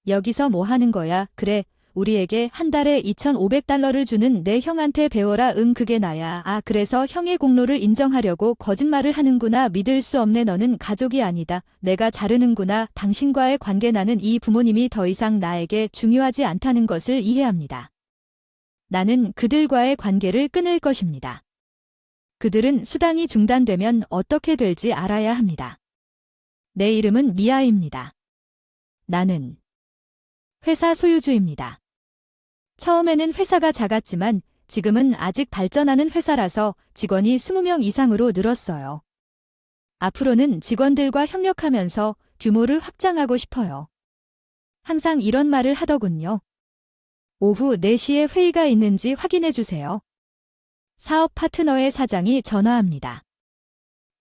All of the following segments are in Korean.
여기서 뭐 하는 거야? 그래, 우리에게 한 달에 $2,500를 주는 내 형한테 배워라. 응, 그게 나야. 아, 그래서 형의 공로를 인정하려고 거짓말을 하는구나. 믿을 수 없네. 너는 가족이 아니다. 내가 자르는구나. 당신과의 관계. 나는 이 부모님이 더 이상 나에게 중요하지 않다는 것을 이해합니다. 나는 그들과의 관계를 끊을 것입니다. 그들은 수당이 중단되면 어떻게 될지 알아야 합니다. 내 이름은 미아입니다. 나는 회사 소유주입니다. 처음에는 회사가 작았지만 지금은 아직 발전하는 회사라서 직원이 20명 이상으로 늘었어요. 앞으로는 직원들과 협력하면서 규모를 확장하고 싶어요. 항상 이런 말을 하더군요. 오후 4시에 회의가 있는지 확인해 주세요. 사업 파트너의 사장이 전화합니다.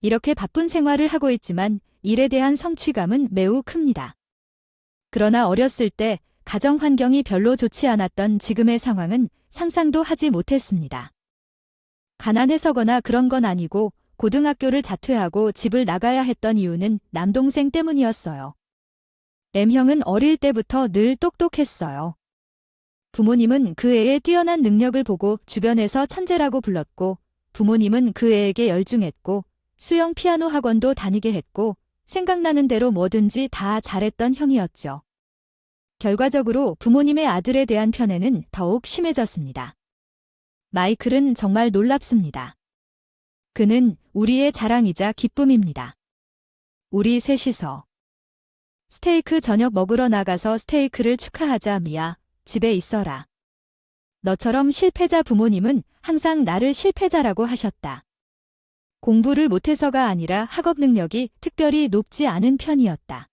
이렇게 바쁜 생활을 하고 있지만 일에 대한 성취감은 매우 큽니다. 그러나 어렸을 때 가정 환경이 별로 좋지 않았던 지금의 상황은 상상도 하지 못했습니다. 가난해서거나 그런 건 아니고 고등학교를 자퇴하고 집을 나가야 했던 이유는 남동생 때문이었어요. M형은 어릴 때부터 늘 똑똑했어요. 부모님은 그 애의 뛰어난 능력을 보고 주변에서 천재라고 불렀고, 부모님은 그 애에게 열중했고, 수영 피아노 학원도 다니게 했고, 생각나는 대로 뭐든지 다 잘했던 형이었죠. 결과적으로 부모님의 아들에 대한 편애는 더욱 심해졌습니다. 마이클은 정말 놀랍습니다. 그는 우리의 자랑이자 기쁨입니다. 우리 셋이서 스테이크 저녁 먹으러 나가서 스테이크를 축하하자. 미야, 집에 있어라. 너처럼 실패자. 부모님은 항상 나를 실패자라고 하셨다. 공부를 못해서가 아니라 학업 능력이 특별히 높지 않은 편이었다.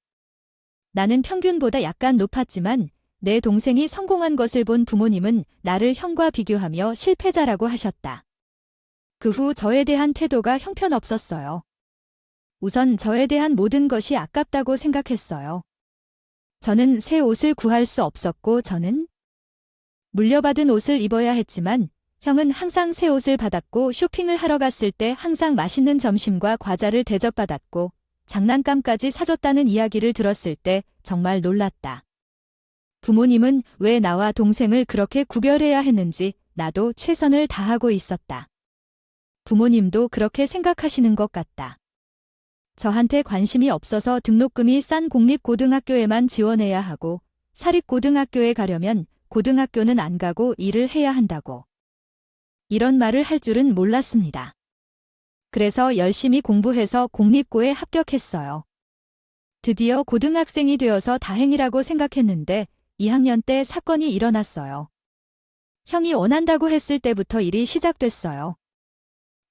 나는 평균보다 약간 높았지만 내 동생이 성공한 것을 본 부모님은 나를 형과 비교하며 실패자라고 하셨다. 그 후 저에 대한 태도가 형편없었어요. 우선 저에 대한 모든 것이 아깝다고 생각했어요. 저는 새 옷을 구할 수 없었고 저는 물려받은 옷을 입어야 했지만 형은 항상 새 옷을 받았고 쇼핑을 하러 갔을 때 항상 맛있는 점심과 과자를 대접받았고 장난감까지 사줬다는 이야기를 들었을 때 정말 놀랐다. 부모님은 왜 나와 동생을 그렇게 구별해야 했는지 나도 최선을 다하고 있었다. 부모님도 그렇게 생각하시는 것 같다. 저한테 관심이 없어서 등록금이 싼 공립고등학교에만 지원해야 하고 사립고등학교에 가려면 고등학교는 안 가고 일을 해야 한다고. 이런 말을 할 줄은 몰랐습니다. 그래서 열심히 공부해서 공립고에 합격했어요. 드디어 고등학생이 되어서 다행이라고 생각했는데 2학년 때 사건이 일어났어요. 형이 원한다고 했을 때부터 일이 시작됐어요.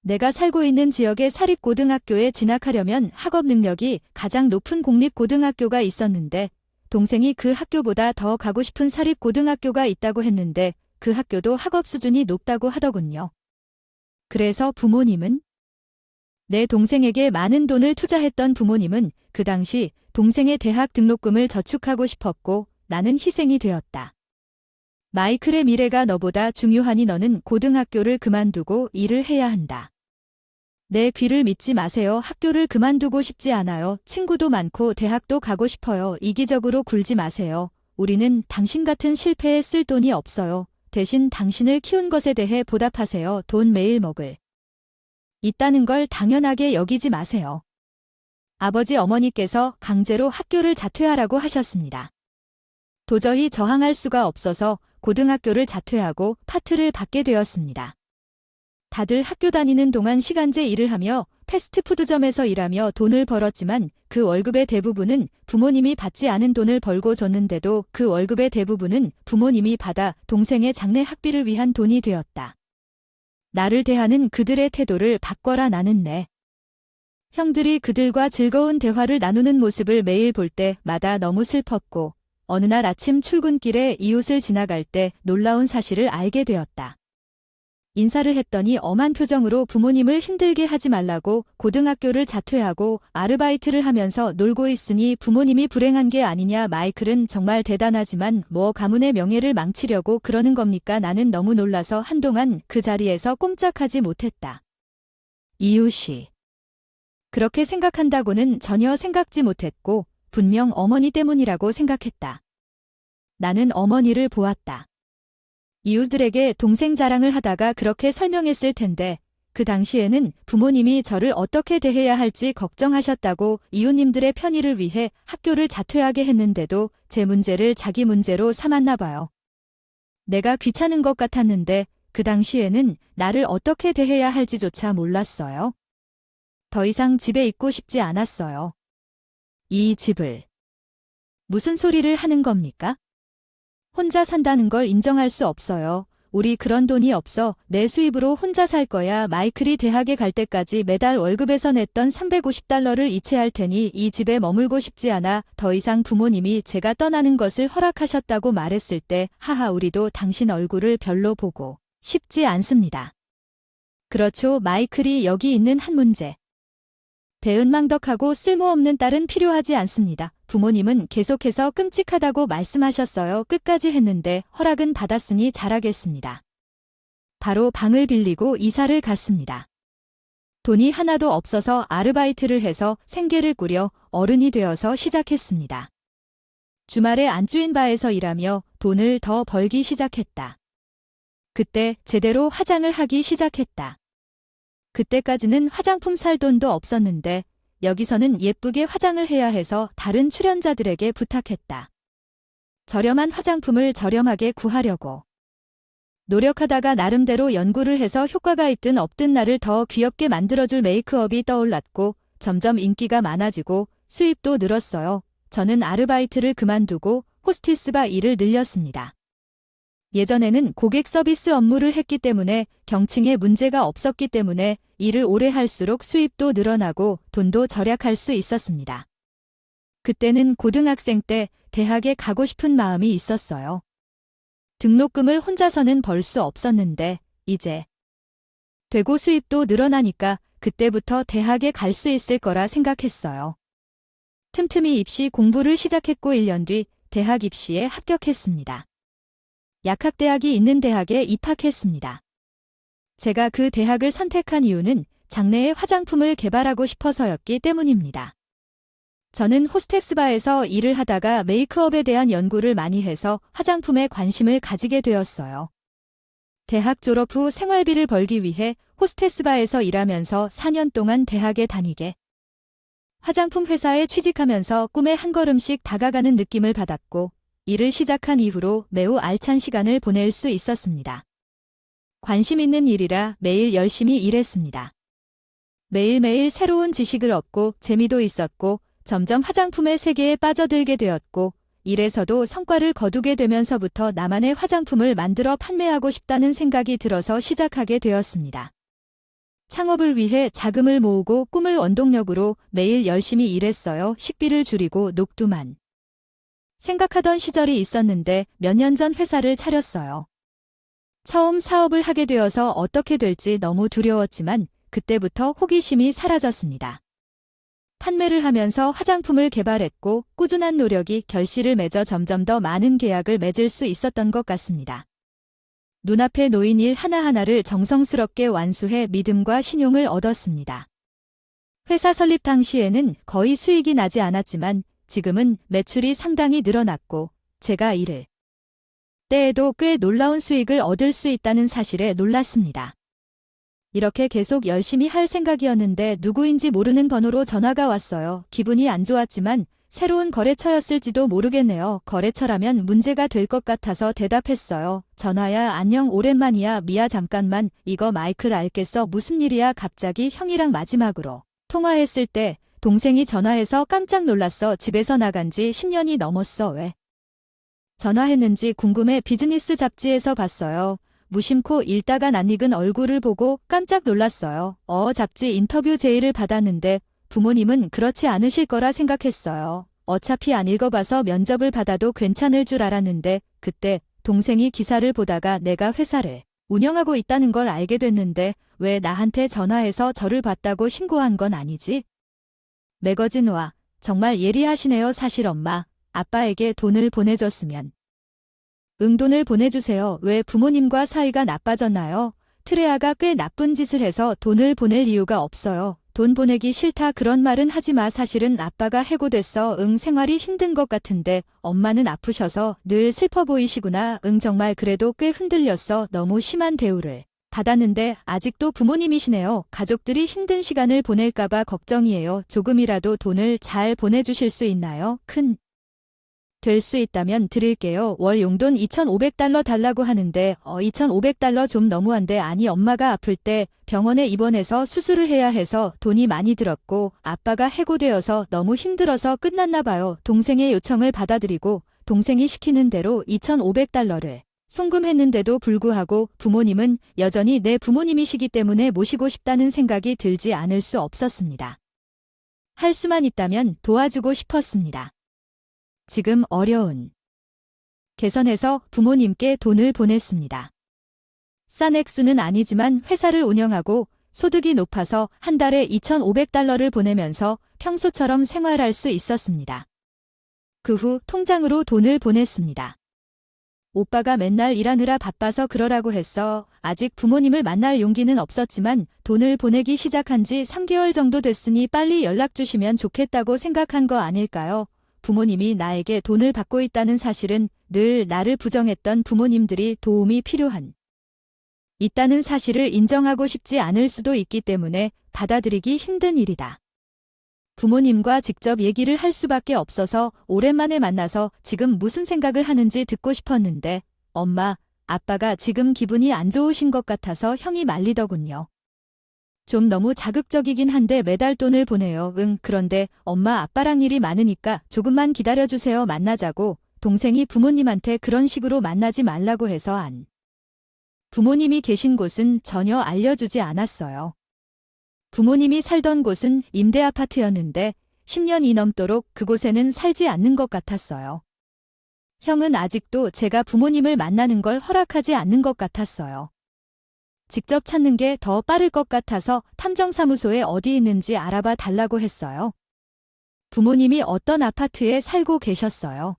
내가 살고 있는 지역의 사립고등학교에 진학하려면 학업 능력이 가장 높은 공립고등학교가 있었는데 동생이 그 학교보다 더 가고 싶은 사립고등학교가 있다고 했는데 그 학교도 학업 수준이 높다고 하더군요. 그래서 부모님은 내 동생에게 많은 돈을 투자했던 부모님은 그 당시 동생의 대학 등록금을 저축하고 싶었고 나는 희생이 되었다. 마이클의 미래가 너보다 중요하니 너는 고등학교를 그만두고 일을 해야 한다. 내 귀를 믿지 마세요. 학교를 그만두고 싶지 않아요. 친구도 많고 대학도 가고 싶어요. 이기적으로 굴지 마세요. 우리는 당신 같은 실패에 쓸 돈이 없어요. 대신 당신을 키운 것에 대해 보답하세요. 돈 매일 먹을 있다는 걸 당연하게 여기지 마세요. 아버지 어머니께서 강제로 학교를 자퇴하라고 하셨습니다. 도저히 저항할 수가 없어서 고등학교를 자퇴하고 파트를 받게 되었습니다. 다들 학교 다니는 동안 시간제 일을 하며 패스트푸드점에서 일하며 돈을 벌었지만 그 월급의 대부분은 부모님이 받지 않은 돈을 벌고 줬는데도 그 월급의 대부분은 부모님이 받아 동생의 장래 학비를 위한 돈이 되었다. 나를 대하는 그들의 태도를 바꿔라. 나는 내 형들이 그들과 즐거운 대화를 나누는 모습을 매일 볼 때마다 너무 슬펐고 어느 날 아침 출근길에 이웃을 지나갈 때 놀라운 사실을 알게 되었다. 인사를 했더니 엄한 표정으로 부모님을 힘들게 하지 말라고 고등학교를 자퇴하고 아르바이트를 하면서 놀고 있으니 부모님이 불행한 게 아니냐. 마이클은 정말 대단하지만 뭐 가문의 명예를 망치려고 그러는 겁니까? 나는 너무 놀라서 한동안 그 자리에서 꼼짝하지 못했다. 이웃이 그렇게 생각한다고는 전혀 생각지 못했고 분명 어머니 때문이라고 생각했다. 나는 어머니를 보았다. 이웃들에게 동생 자랑을 하다가 그렇게 설명했을 텐데 그 당시에는 부모님이 저를 어떻게 대해야 할지 걱정하셨다고 이웃님들의 편의를 위해 학교를 자퇴하게 했는데도 제 문제를 자기 문제로 삼았나 봐요. 내가 귀찮은 것 같았는데 그 당시에는 나를 어떻게 대해야 할지조차 몰랐어요. 더 이상 집에 있고 싶지 않았어요. 이 집을. 무슨 소리를 하는 겁니까? 혼자 산다는 걸 인정할 수 없어요. 우리 그런 돈이 없어. 내 수입으로 혼자 살 거야. 마이클이 대학에 갈 때까지 매달 월급에서 냈던 $350를 이체할 테니 이 집에 머물고 싶지 않아. 더 이상 부모님이 제가 떠나는 것을 허락하셨다고 말했을 때 하하 우리도 당신 얼굴을 별로 보고 싶지 않습니다. 그렇죠. 마이클이 여기 있는 한 문제. 배은망덕하고 쓸모없는 딸은 필요하지 않습니다. 부모님은 계속해서 끔찍하다고 말씀하셨어요. 끝까지 했는데 허락은 받았으니 잘하겠습니다. 바로 방을 빌리고 이사를 갔습니다. 돈이 하나도 없어서 아르바이트를 해서 생계를 꾸려 어른이 되어서 시작했습니다. 주말에 안주인 바에서 일하며 돈을 더 벌기 시작했다. 그때 제대로 화장을 하기 시작했다. 그때까지는 화장품 살 돈도 없었는데 여기서는 예쁘게 화장을 해야 해서 다른 출연자들에게 부탁했다. 저렴한 화장품을 저렴하게 구하려고. 노력하다가 나름대로 연구를 해서 효과가 있든 없든 나를 더 귀엽게 만들어줄 메이크업이 떠올랐고 점점 인기가 많아지고 수입도 늘었어요. 저는 아르바이트를 그만두고 호스티스바 일을 늘렸습니다. 예전에는 고객 서비스 업무를 했기 때문에 경칭에 문제가 없었기 때문에 일을 오래 할수록 수입도 늘어나고 돈도 절약할 수 있었습니다. 그때는 고등학생 때 대학에 가고 싶은 마음이 있었어요. 등록금을 혼자서는 벌 수 없었는데 이제 되고 수입도 늘어나니까 그때부터 대학에 갈 수 있을 거라 생각했어요. 틈틈이 입시 공부를 시작했고 1년 뒤 대학 입시에 합격했습니다. 약학대학이 있는 대학에 입학했습니다. 제가 그 대학을 선택한 이유는 장래에 화장품을 개발하고 싶어서였기 때문입니다. 저는 호스테스바에서 일을 하다가 메이크업에 대한 연구를 많이 해서 화장품에 관심을 가지게 되었어요. 대학 졸업 후 생활비를 벌기 위해 호스테스바에서 일하면서 4년 동안 대학에 다니게 화장품 회사에 취직하면서 꿈에 한 걸음씩 다가가는 느낌을 받았고 일을 시작한 이후로 매우 알찬 시간을 보낼 수 있었습니다. 관심 있는 일이라 매일 열심히 일했습니다. 매일매일 새로운 지식을 얻고 재미도 있었고 점점 화장품의 세계에 빠져들게 되었고 일에서도 성과를 거두게 되면서부터 나만의 화장품을 만들어 판매하고 싶다는 생각이 들어서 시작하게 되었습니다. 창업을 위해 자금을 모으고 꿈을 원동력으로 매일 열심히 일했어요. 식비를 줄이고 녹두만 생각하던 시절이 있었는데 몇 년 전 회사를 차렸어요. 처음 사업을 하게 되어서 어떻게 될지 너무 두려웠지만 그때부터 호기심이 사라졌습니다. 판매를 하면서 화장품을 개발했고 꾸준한 노력이 결실을 맺어 점점 더 많은 계약을 맺을 수 있었던 것 같습니다. 눈앞에 놓인 일 하나하나를 정성스럽게 완수해 믿음과 신용을 얻었습니다. 회사 설립 당시에는 거의 수익이 나지 않았지만 지금은 매출이 상당히 늘어났고 제가 일을 때에도 꽤 놀라운 수익을 얻을 수 있다는 사실에 놀랐습니다. 이렇게 계속 열심히 할 생각이었는데 누구인지 모르는 번호로 전화가 왔어요. 기분이 안 좋았지만 새로운 거래처였을지도 모르겠네요. 거래처라면 문제가 될 것 같아서 대답했어요. 전화야, 안녕, 오랜만이야. 미야, 잠깐만. 이거 마이클 알겠어? 무슨 일이야? 갑자기 형이랑 마지막으로 통화했을 때 동생이 전화해서 깜짝 놀랐어. 집에서 나간 지 10년이 넘었어. 왜 전화했는지 궁금해. 비즈니스 잡지에서 봤어요. 무심코 읽다가 낯익은 얼굴을 보고 깜짝 놀랐어요. 잡지 인터뷰 제의를 받았는데 부모님은 그렇지 않으실 거라 생각했어요. 어차피 안 읽어봐서 면접을 받아도 괜찮을 줄 알았는데 그때 동생이 기사를 보다가 내가 회사를 운영하고 있다는 걸 알게 됐는데 왜 나한테 전화해서 저를 봤다고 신고한 건 아니지? 매거진 와. 정말 예리하시네요. 사실 엄마, 아빠에게 돈을 보내줬으면 돈을 보내주세요. 왜 부모님과 사이가 나빠졌나요? 트레아가 꽤 나쁜 짓을 해서 돈을 보낼 이유가 없어요. 돈 보내기 싫다 그런 말은 하지 마. 사실은 아빠가 해고됐어. 생활이 힘든 것 같은데 엄마는 아프셔서 늘 슬퍼 보이시구나. 정말 그래도 꽤 흔들렸어. 너무 심한 대우를 받았는데 아직도 부모님이시네요. 가족들이 힘든 시간을 보낼까봐 걱정이에요. 조금이라도 돈을 잘 보내주실 수 있나요? 될 수 있다면 드릴게요. 월 용돈 2,500달러 달라고 하는데 2,500달러 좀 너무한데. 아니, 엄마가 아플 때 병원에 입원해서 수술을 해야 해서 돈이 많이 들었고 아빠가 해고되어서 너무 힘들어서 끝났나 봐요. 동생의 요청을 받아들이고 동생이 시키는 대로 2,500달러를 송금했는데도 불구하고 부모님은 여전히 내 부모님이시기 때문에 모시고 싶다는 생각이 들지 않을 수 없었습니다. 할 수만 있다면 도와주고 싶었습니다. 지금 어려운 개선해서 부모님께 돈을 보냈습니다. 싼 액수는 아니지만 회사를 운영하고 소득이 높아서 한 달에 2,500달러를 보내면서 평소처럼 생활할 수 있었습니다. 그 후 통장으로 돈을 보냈습니다. 오빠가 맨날 일하느라 바빠서 그러라고 했어. 아직 부모님을 만날 용기는 없었지만 돈을 보내기 시작한 지 3개월 정도 됐으니 빨리 연락 주시면 좋겠다고 생각한 거 아닐까요? 부모님이 나에게 돈을 받고 있다는 사실은 늘 나를 부정했던 부모님들이 도움이 있다는 사실을 인정하고 싶지 않을 수도 있기 때문에 받아들이기 힘든 일이다. 부모님과 직접 얘기를 할 수밖에 없어서 오랜만에 만나서 지금 무슨 생각을 하는지 듣고 싶었는데 엄마, 아빠가 지금 기분이 안 좋으신 것 같아서 형이 말리더군요. 좀 너무 자극적이긴 한데 매달 돈을 보내요. 그런데 엄마 아빠랑 일이 많으니까 조금만 기다려주세요. 만나자고. 동생이 부모님한테 그런 식으로 만나지 말라고 해서 부모님이 계신 곳은 전혀 알려주지 않았어요. 부모님이 살던 곳은 임대 아파트였는데 10년이 넘도록 그곳에는 살지 않는 것 같았어요. 형은 아직도 제가 부모님을 만나는 걸 허락하지 않는 것 같았어요. 직접 찾는 게 더 빠를 것 같아서 탐정사무소에 어디 있는지 알아봐 달라고 했어요. 부모님이 어떤 아파트에 살고 계셨어요.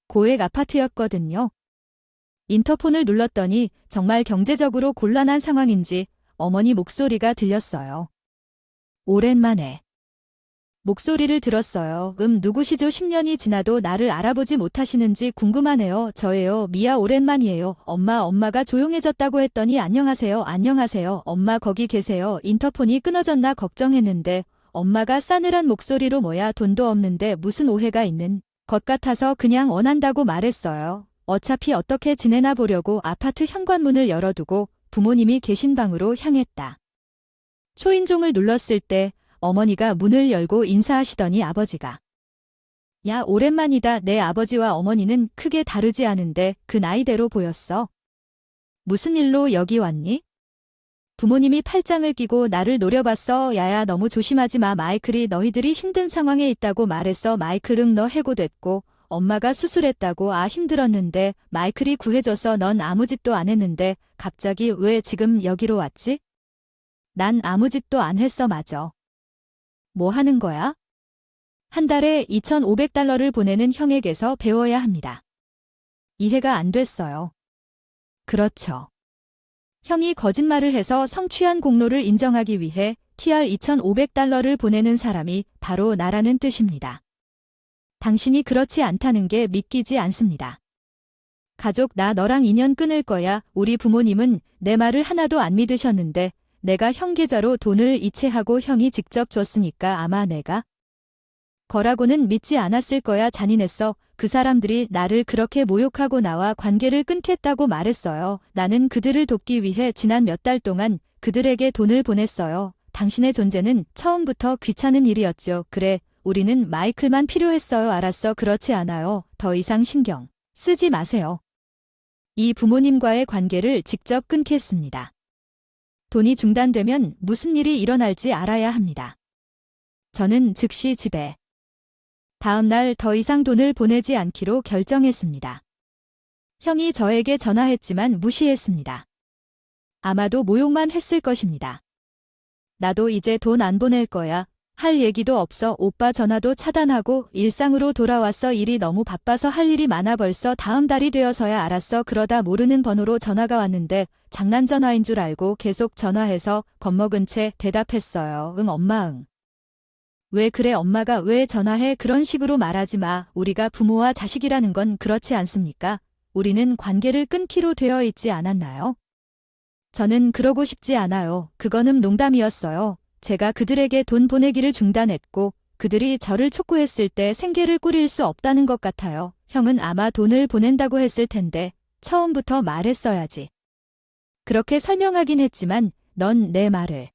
고액 아파트였거든요. 인터폰을 눌렀더니 정말 경제적으로 곤란한 상황인지 어머니 목소리가 들렸어요. 오랜만에 목소리를 들었어요. 누구시죠? 10년이 지나도 나를 알아보지 못하시는지 궁금하네요. 저예요. 미아 오랜만이에요. 엄마가 조용해졌다고 했더니 안녕하세요. 안녕하세요. 엄마 거기 계세요. 인터폰이 끊어졌나 걱정했는데 엄마가 싸늘한 목소리로 뭐야 돈도 없는데 무슨 오해가 있는 것 같아서 그냥 원한다고 말했어요. 어차피 어떻게 지내나 보려고 아파트 현관문을 열어두고 부모님이 계신 방으로 향했다. 초인종을 눌렀을 때 어머니가 문을 열고 인사하시더니 아버지가 야, 오랜만이다. 내 아버지와 어머니는 크게 다르지 않은데 그 나이대로 보였어. 무슨 일로 여기 왔니? 부모님이 팔짱을 끼고 나를 노려봤어. 야야 너무 조심하지 마. 마이클이 너희들이 힘든 상황에 있다고 말했어. 마이클은 너 해고됐고 엄마가 수술했다고. 힘들었는데 마이클이 구해줘서 넌 아무 짓도 안 했는데 갑자기 왜 지금 여기로 왔지? 난 아무 짓도 안 했어. 맞아. 뭐 하는 거야? 한 달에 2,500달러를 보내는 형에게서 배워야 합니다. 이해가 안 됐어요. 그렇죠. 형이 거짓말을 해서 성취한 공로를 인정하기 위해 TR 2,500달러를 보내는 사람이 바로 나라는 뜻입니다. 당신이 그렇지 않다는 게 믿기지 않습니다. 가족 나 너랑 인연 끊을 거야. 우리 부모님은 내 말을 하나도 안 믿으셨는데 내가 형 계좌로 돈을 이체하고 형이 직접 줬으니까 아마 내가 거라고는 믿지 않았을 거야. 잔인했어. 그 사람들이 나를 그렇게 모욕하고 나와 관계를 끊겠다고 말했어요. 나는 그들을 돕기 위해 지난 몇 달 동안 그들에게 돈을 보냈어요. 당신의 존재는 처음부터 귀찮은 일이었죠. 그래, 우리는 마이클만 필요했어요. 알았어. 그렇지 않아요. 더 이상 신경 쓰지 마세요. 이 부모님과의 관계를 직접 끊겠습니다. 돈이 중단되면 무슨 일이 일어날지 알아야 합니다. 저는 즉시 집에 다음 날 더 이상 돈을 보내지 않기로 결정했습니다. 형이 저에게 전화했지만 무시했습니다. 아마도 모욕만 했을 것입니다. 나도 이제 돈 안 보낼 거야. 할 얘기도 없어 오빠 전화도 차단하고 일상으로 돌아왔어. 일이 너무 바빠서 할 일이 많아. 벌써 다음 달이 되어서야 알았어. 그러다 모르는 번호로 전화가 왔는데 장난 전화인 줄 알고 계속 전화해서 겁먹은 채 대답했어요. 응 엄마 응. 왜 그래 엄마가 왜 전화해? 그런 식으로 말하지 마. 우리가 부모와 자식이라는 건 그렇지 않습니까? 우리는 관계를 끊기로 되어 있지 않았나요? 저는 그러고 싶지 않아요. 그거는 농담이었어요. 제가 그들에게 돈 보내기를 중단했고 그들이 저를 촉구했을 때 생계를 꾸릴 수 없다는 것 같아요. 형은 아마 돈을 보낸다고 했을 텐데 처음부터 말했어야지. 그렇게 설명하긴 했지만 넌 내 말을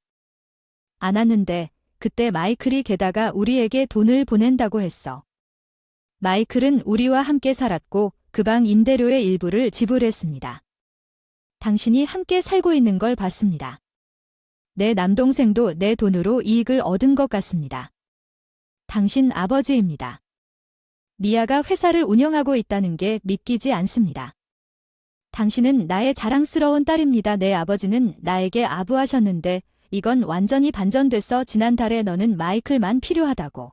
안 하는데 그때 마이클이 게다가 우리에게 돈을 보낸다고 했어. 마이클은 우리와 함께 살았고 그 방 임대료의 일부를 지불했습니다. 당신이 함께 살고 있는 걸 봤습니다. 내 남동생도 내 돈으로 이익을 얻은 것 같습니다. 당신 아버지입니다. 미아가 회사를 운영하고 있다는 게 믿기지 않습니다. 당신은 나의 자랑스러운 딸입니다. 내 아버지는 나에게 아부하셨는데 이건 완전히 반전됐어. 지난달에 너는 마이클만 필요하다고.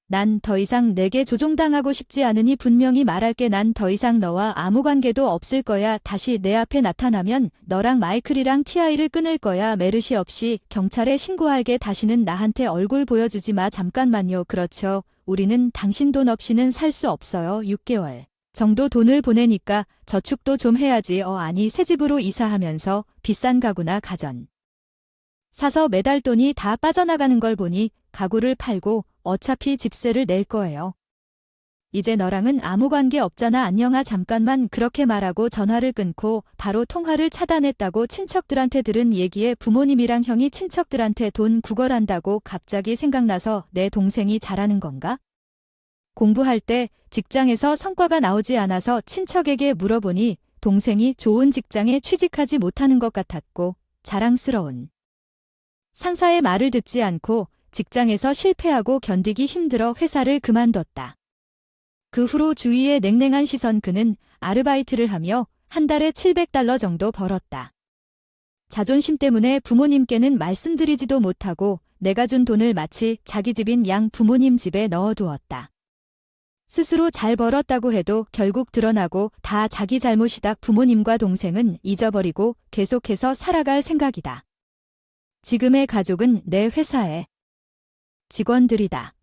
난 더 이상 내게 조종당하고 싶지 않으니 분명히 말할게. 난 더 이상 너와 아무 관계도 없을 거야. 다시 내 앞에 나타나면 너랑 마이클이랑 TI를 끊을 거야. 메르시 없이 경찰에 신고할게. 다시는 나한테 얼굴 보여주지 마. 잠깐만요. 그렇죠. 우리는 당신 돈 없이는 살 수 없어요. 6개월 정도 돈을 보내니까 저축도 좀 해야지. 아니 새 집으로 이사하면서 비싼 가구나 가전 사서 매달 돈이 다 빠져나가는 걸 보니 가구를 팔고 어차피 집세를 낼 거예요. 이제 너랑은 아무 관계 없잖아. 안녕아. 잠깐만. 그렇게 말하고 전화를 끊고 바로 통화를 차단했다고 친척들한테 들은 얘기에 부모님이랑 형이 친척들한테 돈 구걸한다고 갑자기 생각나서 내 동생이 잘하는 건가? 공부할 때 직장에서 성과가 나오지 않아서 친척에게 물어보니 동생이 좋은 직장에 취직하지 못하는 것 같았고 자랑스러운 상사의 말을 듣지 않고 직장에서 실패하고 견디기 힘들어 회사를 그만뒀다. 그 후로 주위의 냉랭한 시선. 그는 아르바이트를 하며 한 달에 $700 정도 벌었다. 자존심 때문에 부모님께는 말씀드리지도 못하고 내가 준 돈을 마치 자기 집인 양 부모님 집에 넣어두었다. 스스로 잘 벌었다고 해도 결국 드러나고 다 자기 잘못이다. 부모님과 동생은 잊어버리고 계속해서 살아갈 생각이다. 지금의 가족은 내 회사의 직원들이다.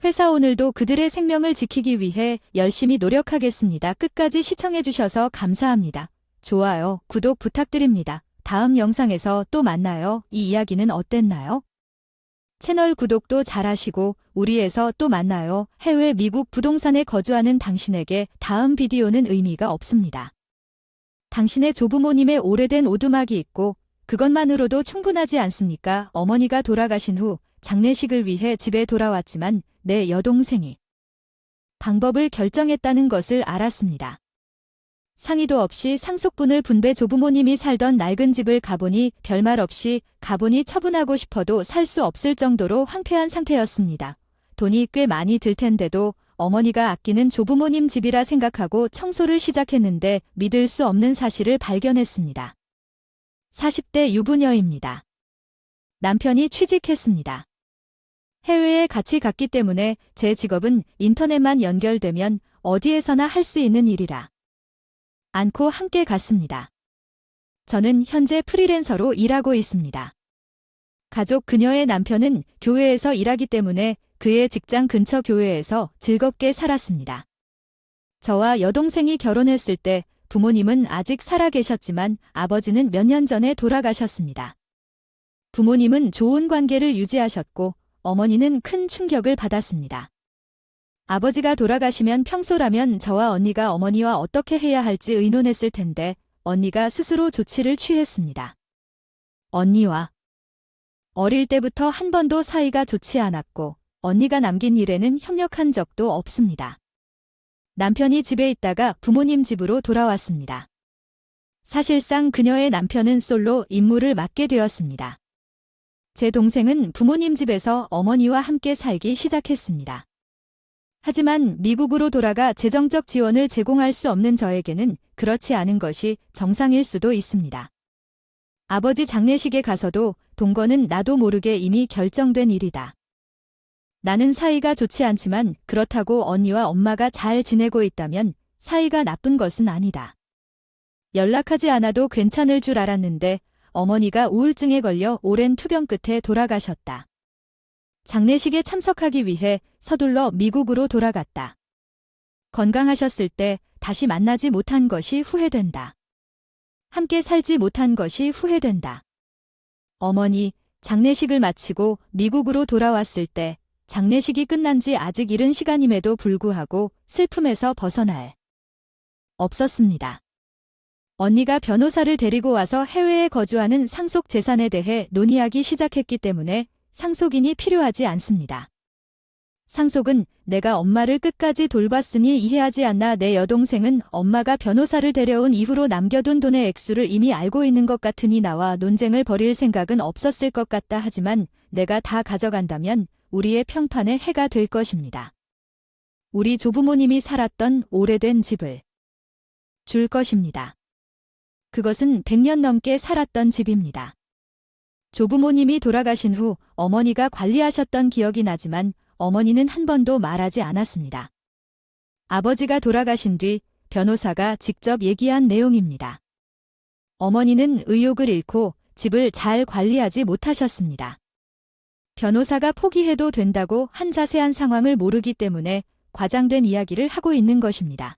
회사 오늘도 그들의 생명을 지키기 위해 열심히 노력하겠습니다. 끝까지 시청해주셔서 감사합니다. 좋아요, 구독 부탁드립니다. 다음 영상에서 또 만나요. 이 이야기는 어땠나요? 채널 구독도 잘하시고 우리에서 또 만나요. 해외 미국 부동산에 거주하는 당신에게 다음 비디오는 의미가 없습니다. 당신의 조부모님의 오래된 오두막이 있고 그것만으로도 충분하지 않습니까? 어머니가 돌아가신 후 장례식을 위해 집에 돌아왔지만 내 여동생이 방법을 결정했다는 것을 알았습니다. 상의도 없이 상속분을 분배. 조부모님이 살던 낡은 집을 가보니 별말 없이 가보니 처분하고 싶어도 살 수 없을 정도로 황폐한 상태였습니다. 돈이 꽤 많이 들 텐데도 어머니가 아끼는 조부모님 집이라 생각하고 청소를 시작했는데 믿을 수 없는 사실을 발견했습니다. 40대 유부녀입니다. 남편이 취직했습니다. 해외에 같이 갔기 때문에 제 직업은 인터넷만 연결되면 어디에서나 할 수 있는 일이라 않고 함께 갔습니다. 저는 현재 프리랜서로 일하고 있습니다. 가족 그녀의 남편은 교회에서 일하기 때문에 그의 직장 근처 교회에서 즐겁게 살았습니다. 저와 여동생이 결혼했을 때 부모님은 아직 살아 계셨지만 아버지는 몇 년 전에 돌아가셨습니다. 부모님은 좋은 관계를 유지하셨고 어머니는 큰 충격을 받았습니다. 아버지가 돌아가시면 평소라면 저와 언니가 어머니와 어떻게 해야 할지 의논했을 텐데 언니가 스스로 조치를 취했습니다. 언니와 어릴 때부터 한 번도 사이가 좋지 않았고 언니가 남긴 일에는 협력한 적도 없습니다. 남편이 집에 있다가 부모님 집으로 돌아왔습니다. 사실상 그녀의 남편은 솔로 임무를 맡게 되었습니다. 제 동생은 부모님 집에서 어머니와 함께 살기 시작했습니다. 하지만 미국으로 돌아가 재정적 지원을 제공할 수 없는 저에게는 그렇지 않은 것이 정상일 수도 있습니다. 아버지 장례식에 가서도 동거는 나도 모르게 이미 결정된 일이다. 나는 사이가 좋지 않지만 그렇다고 언니와 엄마가 잘 지내고 있다면 사이가 나쁜 것은 아니다. 연락하지 않아도 괜찮을 줄 알았는데 어머니가 우울증에 걸려 오랜 투병 끝에 돌아가셨다. 장례식에 참석하기 위해 서둘러 미국으로 돌아갔다. 건강하셨을 때 다시 만나지 못한 것이 후회된다. 함께 살지 못한 것이 후회된다. 어머니, 장례식을 마치고 미국으로 돌아왔을 때 장례식이 끝난 지 아직 이른 시간임에도 불구하고 슬픔에서 벗어날 없었습니다. 언니가 변호사를 데리고 와서 해외에 거주하는 상속 재산에 대해 논의하기 시작했기 때문에 상속인이 필요하지 않습니다. 상속은 내가 엄마를 끝까지 돌봤으니 이해하지 않나. 내 여동생은 엄마가 변호사를 데려온 이후로 남겨둔 돈의 액수를 이미 알고 있는 것 같으니 나와 논쟁을 벌일 생각은 없었을 것 같다. 하지만 내가 다 가져간다면 우리의 평판에 해가 될 것입니다. 우리 조부모님이 살았던 오래된 집을 줄 것입니다. 그것은 100년 넘게 살았던 집입니다. 조부모님이 돌아가신 후 어머니가 관리하셨던 기억이 나지만 어머니는 한 번도 말하지 않았습니다. 아버지가 돌아가신 뒤 변호사가 직접 얘기한 내용입니다. 어머니는 의욕을 잃고 집을 잘 관리하지 못하셨습니다. 변호사가 포기해도 된다고 한 자세한 상황을 모르기 때문에 과장된 이야기를 하고 있는 것입니다.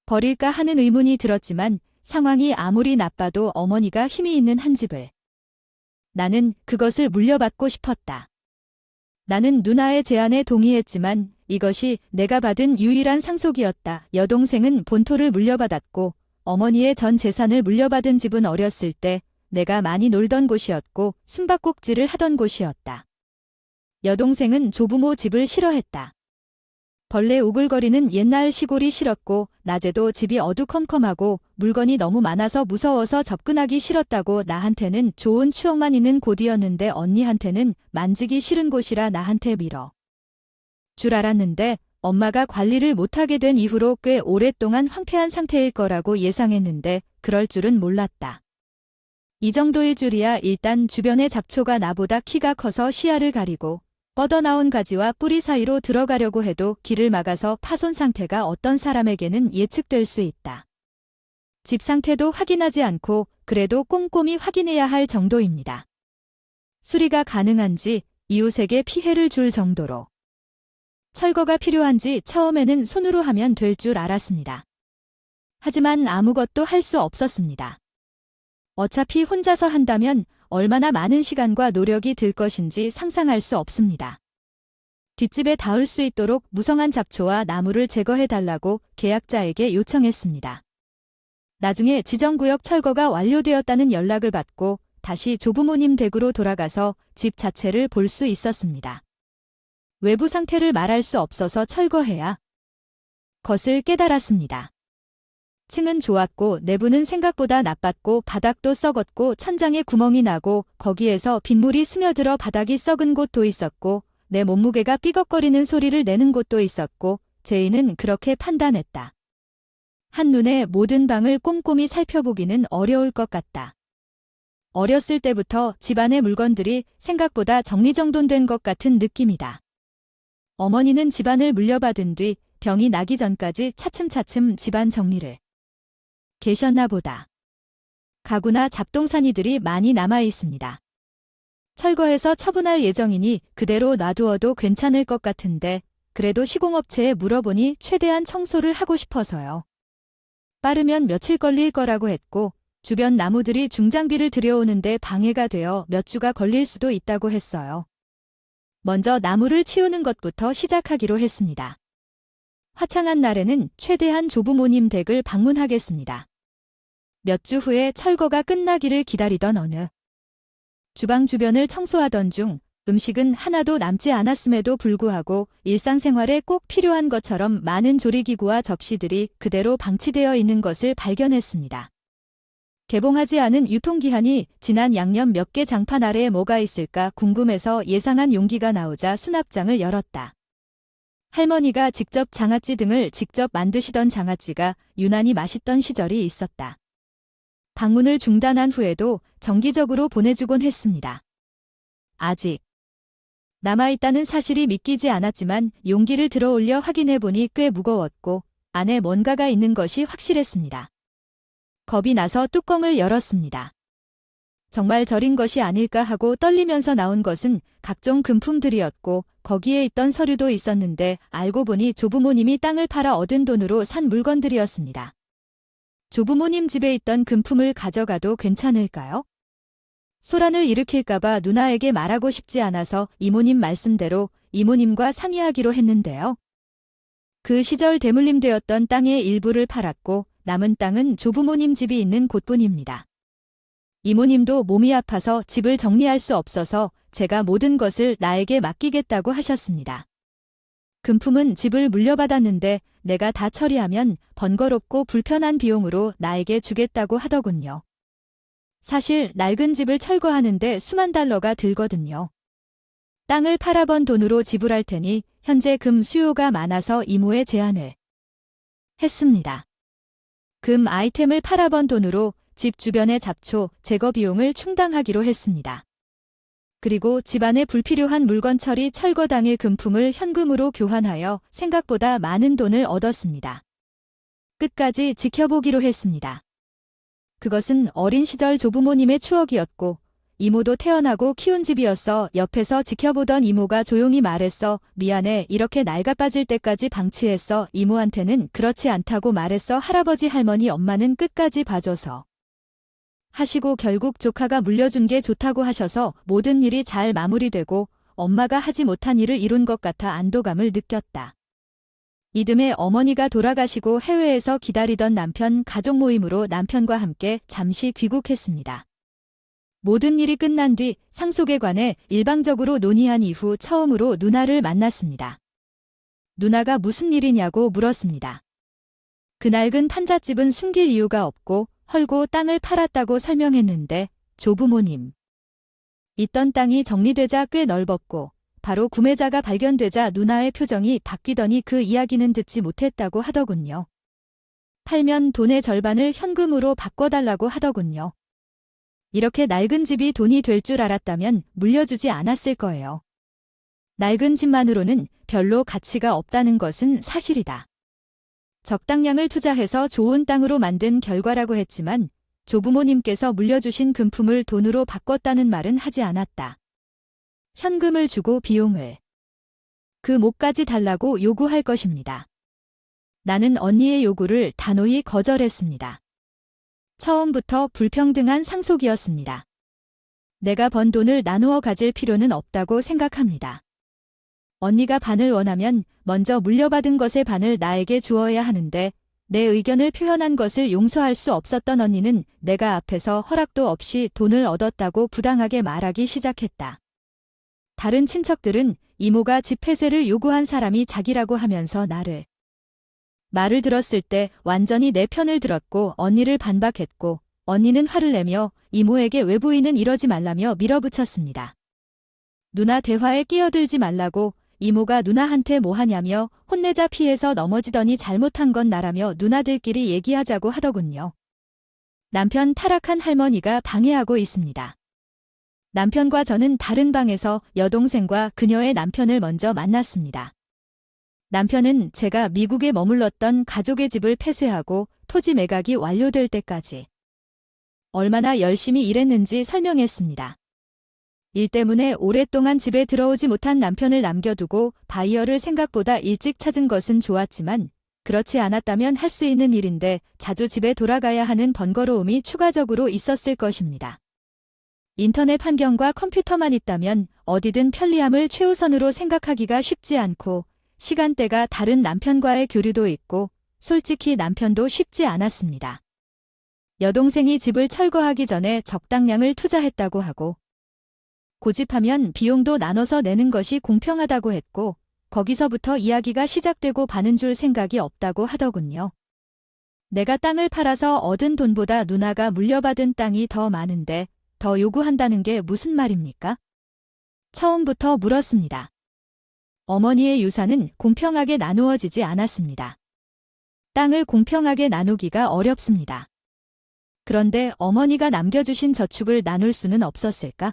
버릴까 하는 의문이 들었지만 상황이 아무리 나빠도 어머니가 힘이 있는 한 집을 나는 그것을 물려받고 싶었다. 나는 누나의 제안에 동의했지만 이것이 내가 받은 유일한 상속이었다. 여동생은 본토를 물려받았고 어머니의 전 재산을 물려받은 집은 어렸을 때 내가 많이 놀던 곳이었고 숨바꼭질을 하던 곳이었다. 여동생은 조부모 집을 싫어했다. 벌레 우글거리는 옛날 시골이 싫었고 낮에도 집이 어두컴컴하고 물건이 너무 많아서 무서워서 접근하기 싫었다고. 나한테는 좋은 추억만 있는 곳이었는데 언니한테는 만지기 싫은 곳이라 나한테 밀어 줄 알았는데 엄마가 관리를 못하게 된 이후로 꽤 오랫동안 황폐한 상태일 거라고 예상했는데 그럴 줄은 몰랐다. 이 정도일 줄이야. 일단 주변의 잡초가 나보다 키가 커서 시야를 가리고 뻗어나온 가지와 뿌리 사이로 들어가려고 해도 길을 막아서 파손 상태가 어떤 사람에게는 예측될 수 있다. 집 상태도 확인하지 않고 그래도 꼼꼼히 확인해야 할 정도입니다. 수리가 가능한지 이웃에게 피해를 줄 정도로 철거가 필요한지 처음에는 손으로 하면 될 줄 알았습니다. 하지만 아무것도 할 수 없었습니다. 어차피 혼자서 한다면 얼마나 많은 시간과 노력이 들 것인지 상상할 수 없습니다. 뒷집에 닿을 수 있도록 무성한 잡초와 나무를 제거해달라고 계약자에게 요청했습니다. 나중에 지정구역 철거가 완료되었다는 연락을 받고 다시 조부모님 댁으로 돌아가서 집 자체를 볼 수 있었습니다. 외부 상태를 말할 수 없어서 철거해야 것을 깨달았습니다. 층은 좋았고 내부는 생각보다 나빴고 바닥도 썩었고 천장에 구멍이 나고 거기에서 빗물이 스며들어 바닥이 썩은 곳도 있었고 내 몸무게가 삐걱거리는 소리를 내는 곳도 있었고 제인은 그렇게 판단했다. 한눈에 모든 방을 꼼꼼히 살펴보기는 어려울 것 같다. 어렸을 때부터 집안의 물건들이 생각보다 정리정돈된 것 같은 느낌이다. 어머니는 집안을 물려받은 뒤 병이 나기 전까지 차츰차츰 집안 정리를 계셨나 보다. 가구나 잡동사니들이 많이 남아 있습니다. 철거해서 처분할 예정이니 그대로 놔두어도 괜찮을 것 같은데 그래도 시공업체에 물어보니 최대한 청소를 하고 싶어서요. 빠르면 며칠 걸릴 거라고 했고 주변 나무들이 중장비를 들여오는데 방해가 되어 몇 주가 걸릴 수도 있다고 했어요. 먼저 나무를 치우는 것부터 시작하기로 했습니다. 화창한 날에는 최대한 조부모님 댁을 방문하겠습니다. 몇 주 후에 철거가 끝나기를 기다리던 어느 주방 주변을 청소하던 중 음식은 하나도 남지 않았음에도 불구하고 일상생활에 꼭 필요한 것처럼 많은 조리기구와 접시들이 그대로 방치되어 있는 것을 발견했습니다. 개봉하지 않은 유통기한이 지난 양념 몇 개 장판 아래에 뭐가 있을까 궁금해서 예상한 용기가 나오자 수납장을 열었다. 할머니가 직접 장아찌 등을 직접 만드시던 장아찌가 유난히 맛있던 시절이 있었다. 방문을 중단한 후에도 정기적으로 보내주곤 했습니다. 아직 남아있다는 사실이 믿기지 않았지만 용기를 들어올려 확인해보니 꽤 무거웠고 안에 뭔가가 있는 것이 확실했습니다. 겁이 나서 뚜껑을 열었습니다. 정말 절인 것이 아닐까 하고 떨리면서 나온 것은 각종 금품들이었고 거기에 있던 서류도 있었는데 알고 보니 조부모님이 땅을 팔아 얻은 돈으로 산 물건들이었습니다. 조부모님 집에 있던 금품을 가져가도 괜찮을까요? 소란을 일으킬까봐 누나에게 말하고 싶지 않아서 이모님 말씀대로 이모님과 상의하기로 했는데요. 그 시절 대물림되었던 땅의 일부를 팔았고 남은 땅은 조부모님 집이 있는 곳뿐입니다. 이모님도 몸이 아파서 집을 정리할 수 없어서 제가 모든 것을 나에게 맡기겠다고 하셨습니다. 금품은 집을 물려받았는데 내가 다 처리하면 번거롭고 불편한 비용으로 나에게 주겠다고 하더군요. 사실 낡은 집을 철거하는데 수만 달러가 들거든요. 땅을 팔아번 돈으로 지불할 테니 현재 금 수요가 많아서 이모의 제안을 했습니다. 금 아이템을 팔아번 돈으로 집 주변의 잡초, 제거 비용을 충당하기로 했습니다. 그리고 집안에 불필요한 물건 처리 철거 당일 금품을 현금으로 교환하여 생각보다 많은 돈을 얻었습니다. 끝까지 지켜보기로 했습니다. 그것은 어린 시절 조부모님의 추억이었고 이모도 태어나고 키운 집이었어 옆에서 지켜보던 이모가 조용히 말했어. 미안해. 이렇게 낡아빠질 때까지 방치했어. 이모한테는 그렇지 않다고 말했어. 할아버지 할머니 엄마는 끝까지 봐줘서 하시고 결국 조카가 물려준 게 좋다고 하셔서 모든 일이 잘 마무리되고 엄마가 하지 못한 일을 이룬 것 같아 안도감을 느꼈다. 이듬해 어머니가 돌아가시고 해외에서 기다리던 남편 가족 모임으로 남편과 함께 잠시 귀국했습니다. 모든 일이 끝난 뒤 상속에 관해 일방적으로 논의한 이후 처음으로 누나를 만났습니다. 누나가 무슨 일이냐고 물었습니다. 그 낡은 판잣집은 숨길 이유가 없고 헐고 땅을 팔았다고 설명했는데 조부모님 있던 땅이 정리되자 꽤 넓었고 바로 구매자가 발견되자 누나의 표정이 바뀌더니 그 이야기는 듣지 못했다고 하더군요. 팔면 돈의 절반을 현금으로 바꿔달라고 하더군요. 이렇게 낡은 집이 돈이 될 줄 알았다면 물려주지 않았을 거예요. 낡은 집만으로는 별로 가치가 없다는 것은 사실이다. 적당량을 투자해서 좋은 땅으로 만든 결과라고 했지만 조부모님께서 물려주신 금품을 돈으로 바꿨다는 말은 하지 않았다. 현금을 주고 비용을 그 몫까지 달라고 요구할 것입니다. 나는 언니의 요구를 단호히 거절했습니다. 처음부터 불평등한 상속이었습니다. 내가 번 돈을 나누어 가질 필요는 없다고 생각합니다. 언니가 반을 원하면 먼저 물려받은 것의 반을 나에게 주어야 하는데 내 의견을 표현한 것을 용서할 수 없었던 언니는 내가 앞에서 허락도 없이 돈을 얻었다고 부당하게 말하기 시작했다. 다른 친척들은 이모가 집 폐쇄를 요구한 사람이 자기라고 하면서 말을 들었을 때 완전히 내 편을 들었고 언니를 반박했고 언니는 화를 내며 이모에게 외부인은 이러지 말라며 밀어붙였습니다. 누나 대화에 끼어들지 말라고 이모가 누나한테 뭐 하냐며 혼내자 피해서 넘어지더니 잘못한 건 나라며 누나들끼리 얘기하자고 하더군요. 남편 타락한 할머니가 방해하고 있습니다. 남편과 저는 다른 방에서 여동생과 그녀의 남편을 먼저 만났습니다. 남편은 제가 미국에 머물렀던 가족의 집을 폐쇄하고 토지 매각이 완료될 때까지 얼마나 열심히 일했는지 설명했습니다. 일 때문에 오랫동안 집에 들어오지 못한 남편을 남겨두고 바이어를 생각보다 일찍 찾은 것은 좋았지만 그렇지 않았다면 할 수 있는 일인데 자주 집에 돌아가야 하는 번거로움이 추가적으로 있었을 것입니다. 인터넷 환경과 컴퓨터만 있다면 어디든 편리함을 최우선으로 생각하기가 쉽지 않고 시간대가 다른 남편과의 교류도 있고 솔직히 남편도 쉽지 않았습니다. 여동생이 집을 철거하기 전에 적당량을 투자했다고 하고 고집하면 비용도 나눠서 내는 것이 공평하다고 했고 거기서부터 이야기가 시작되고 반은 줄 생각이 없다고 하더군요. 내가 땅을 팔아서 얻은 돈보다 누나가 물려받은 땅이 더 많은데 더 요구한다는 게 무슨 말입니까? 처음부터 물었습니다. 어머니의 유산은 공평하게 나누어지지 않았습니다. 땅을 공평하게 나누기가 어렵습니다. 그런데 어머니가 남겨주신 저축을 나눌 수는 없었을까?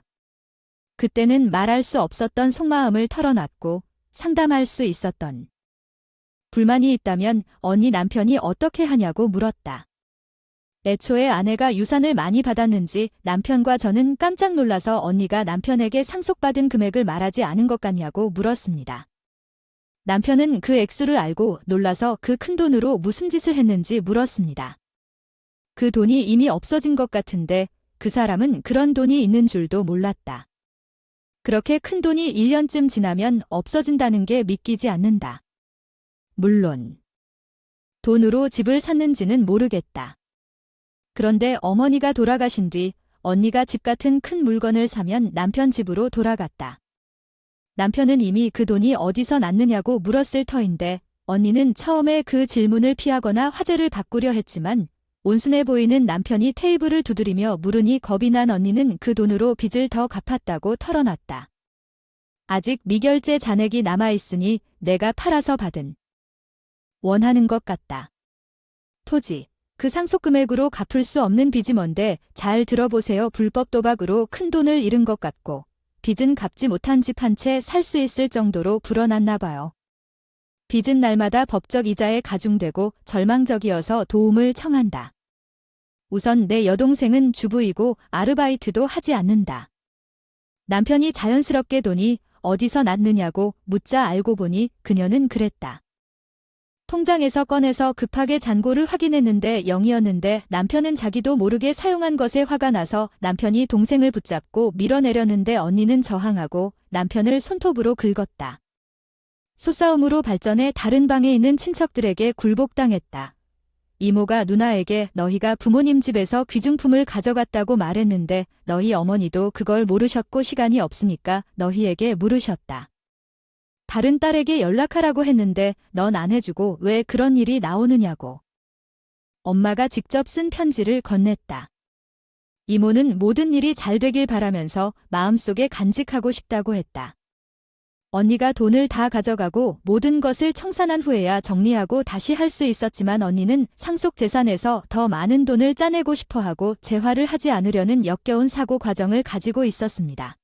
그때는 말할 수 없었던 속마음을 털어놨고 상담할 수 있었던. 불만이 있다면 언니 남편이 어떻게 하냐고 물었다. 애초에 아내가 유산을 많이 받았는지 남편과 저는 깜짝 놀라서 언니가 남편에게 상속받은 금액을 말하지 않은 것 같냐고 물었습니다. 남편은 그 액수를 알고 놀라서 그 큰 돈으로 무슨 짓을 했는지 물었습니다. 그 돈이 이미 없어진 것 같은데 그 사람은 그런 돈이 있는 줄도 몰랐다. 그렇게 큰 돈이 1년쯤 지나면 없어진다는 게 믿기지 않는다. 물론 돈으로 집을 샀는지는 모르겠다. 그런데 어머니가 돌아가신 뒤 언니가 집 같은 큰 물건을 사면 남편 집으로 돌아갔다. 남편은 이미 그 돈이 어디서 났느냐고 물었을 터인데 언니는 처음에 그 질문을 피하거나 화제를 바꾸려 했지만 온순해 보이는 남편이 테이블을 두드리며 물으니 겁이 난 언니는 그 돈으로 빚을 더 갚았다고 털어놨다. 아직 미결제 잔액이 남아있으니 내가 팔아서 받은. 원하는 것 같다. 토지. 그 상속금액으로 갚을 수 없는 빚이 뭔데 잘 들어보세요. 불법 도박으로 큰 돈을 잃은 것 같고 빚은 갚지 못한 집 한 채 살 수 있을 정도로 불어났나 봐요. 빚은 날마다 법적 이자에 가중되고 절망적이어서 도움을 청한다. 우선 내 여동생은 주부이고 아르바이트도 하지 않는다. 남편이 자연스럽게 돈이 어디서 났느냐고 묻자 알고 보니 그녀는 그랬다. 통장에서 꺼내서 급하게 잔고를 확인했는데 0이었는데 남편은 자기도 모르게 사용한 것에 화가 나서 남편이 동생을 붙잡고 밀어내려는데 언니는 저항하고 남편을 손톱으로 긁었다. 소싸움으로 발전해 다른 방에 있는 친척들에게 굴복당했다. 이모가 누나에게 너희가 부모님 집에서 귀중품을 가져갔다고 말했는데 너희 어머니도 그걸 모르셨고 시간이 없으니까 너희에게 물으셨다. 다른 딸에게 연락하라고 했는데 넌 안 해주고 왜 그런 일이 나오느냐고. 엄마가 직접 쓴 편지를 건넸다. 이모는 모든 일이 잘 되길 바라면서 마음속에 간직하고 싶다고 했다. 언니가 돈을 다 가져가고 모든 것을 청산한 후에야 정리하고 다시 할 수 있었지만 언니는 상속 재산에서 더 많은 돈을 짜내고 싶어하고 재화를 하지 않으려는 역겨운 사고 과정을 가지고 있었습니다.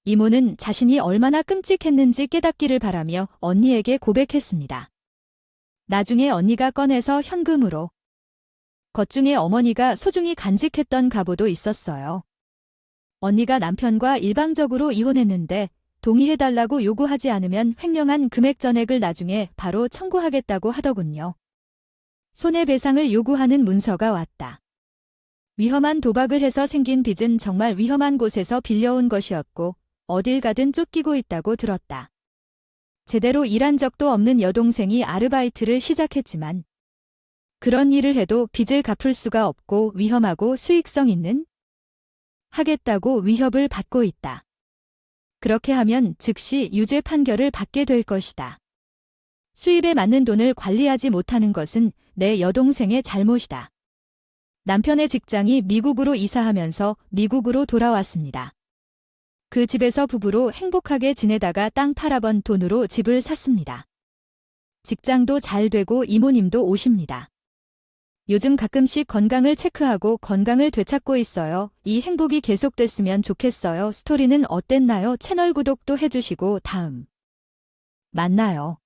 이모는 자신이 얼마나 끔찍했는지 깨닫기를 바라며 언니에게 고백했습니다. 나중에 언니가 꺼내서 현금으로. 것 중에 어머니가 소중히 간직했던 갑오도 있었어요. 언니가 남편과 일방적으로 이혼했는데 동의해달라고 요구하지 않으면 횡령한 금액 전액을 나중에 바로 청구하겠다고 하더군요. 손해배상을 요구하는 문서가 왔다. 위험한 도박을 해서 생긴 빚은 정말 위험한 곳에서 빌려온 것이었고 어딜 가든 쫓기고 있다고 들었다. 제대로 일한 적도 없는 여동생이 아르바이트를 시작했지만 그런 일을 해도 빚을 갚을 수가 없고 위험하고 수익성 있는 하겠다고 위협을 받고 있다. 그렇게 하면 즉시 유죄 판결을 받게 될 것이다. 수입에 맞는 돈을 관리하지 못하는 것은 내 여동생의 잘못이다. 남편의 직장이 미국으로 이사하면서 미국으로 돌아왔습니다. 그 집에서 부부로 행복하게 지내다가 땅 팔아번 돈으로 집을 샀습니다. 직장도 잘 되고 이모님도 오십니다. 요즘 가끔씩 건강을 체크하고 건강을 되찾고 있어요. 이 행복이 계속됐으면 좋겠어요. 스토리는 어땠나요? 채널 구독도 해주시고 다음 만나요.